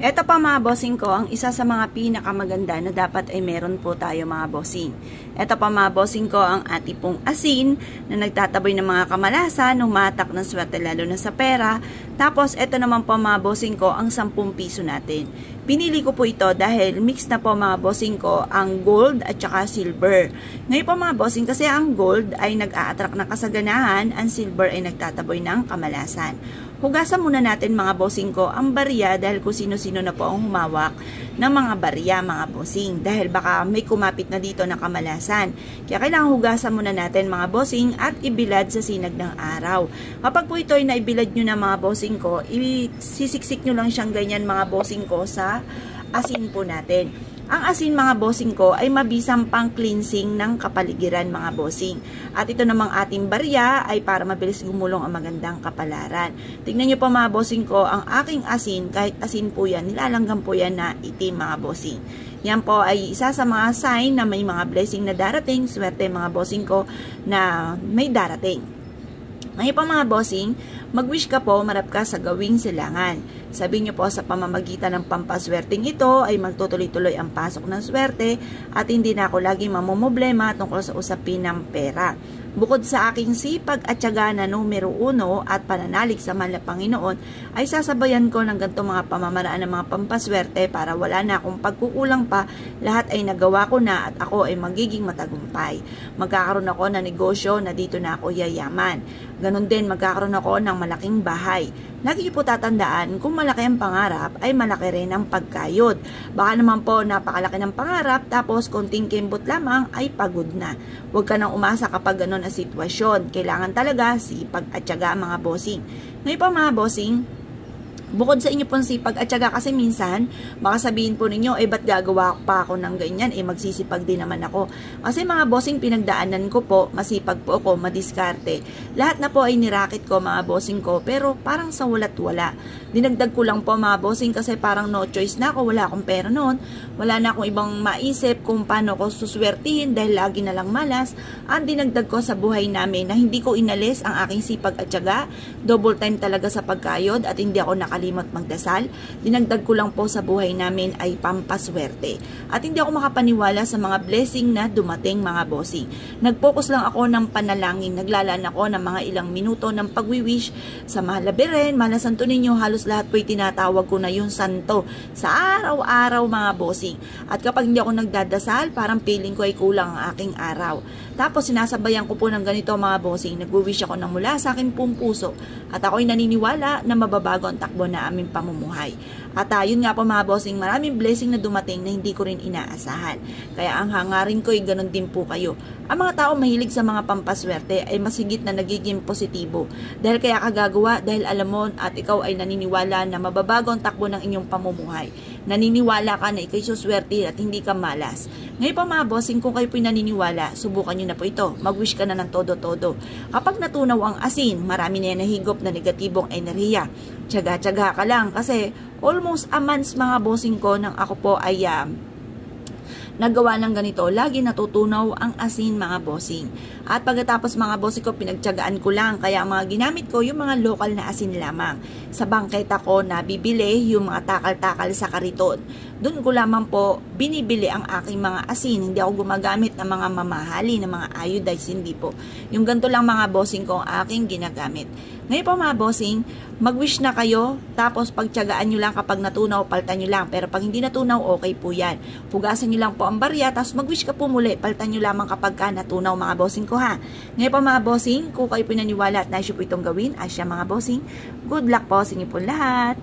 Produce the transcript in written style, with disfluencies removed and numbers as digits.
Ito pa mga bossing ko, ang isa sa mga pinakamaganda na dapat ay meron po tayo mga bossing. Ito pa mga bossing ko, ang ating pong asin na nagtataboy ng mga kamalasan, humatak ng swerte lalo na sa pera. Tapos ito naman po mga bossing ko, ang 10 piso natin. Pinili ko po ito dahil mix na po mga bossing ko ang gold at saka silver. Ngayon po mga bossing, kasi ang gold ay nag-a-attract ng kasaganahan, ang silver ay nagtataboy ng kamalasan. Hugasan muna natin mga bossing ko ang barya dahil kung sino-sino na po ang humawak ng mga barya mga bossing. Dahil baka may kumapit na dito na kamalasan. Kaya kailangan hugasan muna natin mga bossing at ibilad sa sinag ng araw. Kapag po ito ay naibilad nyo na mga bossing ko, isisiksik nyo lang siyang ganyan mga bossing ko sa asin po natin. Ang asin mga bossing ko ay mabisang pang cleansing ng kapaligiran mga bossing. At ito namang ating barya ay para mabilis gumulong ang magandang kapalaran. Tingnan nyo po mga bossing ko, ang aking asin, kahit asin po yan, nilalanggam po yan na itim mga bossing. Yan po ay isa sa mga sign na may mga blessing na darating, swerte mga bossing ko na may darating. Ngayon pa mga bossing, mag-wish ka po, marap ka sa gawing silangan. Sabi niyo po sa pamamagitan ng pampaswerteng ito ay magtutuloy-tuloy ang pasok ng swerte at hindi na ako lagi mamumblema tungkol sa usapin ng pera. Bukod sa aking sipag at tiyaga na numero 1 at pananalig sa mahal na Panginoon, ay sasabayan ko ng ganitong mga pamamaraan ng mga pampaswerte para wala na akong pagkukulang pa, lahat ay nagawa ko na at ako ay magiging matagumpay. Magkakaroon ako ng negosyo na dito na ako yayaman. Ganon din magkakaroon ako ng malaking bahay. Lagi niyo po tatandaan, kung malaki ang pangarap, ay malaki rin ang pagkayod. Baka naman po napakalaki ng pangarap, tapos konting kimbot lamang ay pagod na. Huwag ka nang umasa kapag ganon ang sitwasyon. Kailangan talaga sipag at tiyaga mga bossing. Ngayon pa mga bossing, bukod sa inyo pong sipag at tiyaga, kasi minsan, baka sabihin po ninyo, ba't gagawa pa ako ng ganyan, magsisipag din naman ako. Kasi mga bossing, pinagdaanan ko po, masipag po ako, madiskarte. Lahat na po ay nirakit ko mga bossing ko, pero parang sa walat wala. Dinagdag ko lang po mga bossing kasi parang no choice na ako, wala akong pera noon. Wala na akong ibang maisip kung paano ko suswertihin dahil lagi na lang malas. Ang dinagdag ko sa buhay namin na hindi ko inalis ang aking sipag at tiyaga, double time talaga sa pagkayod at hindi ako nakalimot magdasal. Dinagdag ko lang po sa buhay namin ay pampaswerte. At hindi ako makapaniwala sa mga blessing na dumating mga bossing. Nag-focus lang ako ng panalangin, naglalaan ako ng mga ilang minuto ng pagwi-wish sa mahal na Beren, mahal na Santo Niño, halos lahat po'y tinatawag ko na yung santo sa araw-araw mga bossing. At kapag hindi ako nagdadasal, parang feeling ko ay kulang ang aking araw. Tapos sinasabayan ko po ng ganito mga bossing, nag-wish ako ng mula sa aking pong puso at ako'y naniniwala na mababago ang takbo na aming pamumuhay. At yun nga po mga bossing, maraming blessing na dumating na hindi ko rin inaasahan. Kaya ang hangarin ko ay ganun din po kayo. Ang mga tao mahilig sa mga pampaswerte ay masigit na nagiging positibo. Dahil kaya kagagawa, dahil alam mo at ikaw ay naniniwala na mababago ang takbo ng inyong pamumuhay. Naniniwala ka na ikaw'y suswerte at hindi ka malas. Ngayon pa mga bossing, kung kayo po'y naniniwala, subukan nyo na po ito. Mag-wish ka na ng todo-todo. Kapag natunaw ang asin, marami na yan nahigop na negatibong enerhiya. Tiyaga-tiyaga ka lang kasi almost a month mga bossing ko nang ako po ay nagawa ng ganito, lagi natutunaw ang asin mga bossing. At pagkatapos mga bossing ko, pinagtiyagaan ko lang. Kaya mga ginamit ko, yung mga local na asin lamang. Sa bangketa ko na bibili yung mga takal-takal sa kariton. Doon ko lamang po binibili ang aking mga asin. Hindi ako gumagamit ng mga mamahali, ng mga iodized, hindi po. Yung ganito lang mga bossing ko ang aking ginagamit. Ngayon po mga bossing, mag-wish na kayo, tapos pagtiyagaan nyo lang kapag natunaw, paltan nyo lang. Pero pag hindi natunaw, okay po yan. Pugasan nyo lang po ang barya, tapos mag-wish ka po muli, paltan nyo lamang kapag natunaw mga bossing ko ha. Ngayon po mga bossing, kung kayo pinaniwala at naisyo po itong gawin, asya mga bossing, good luck po sa inyo po lahat.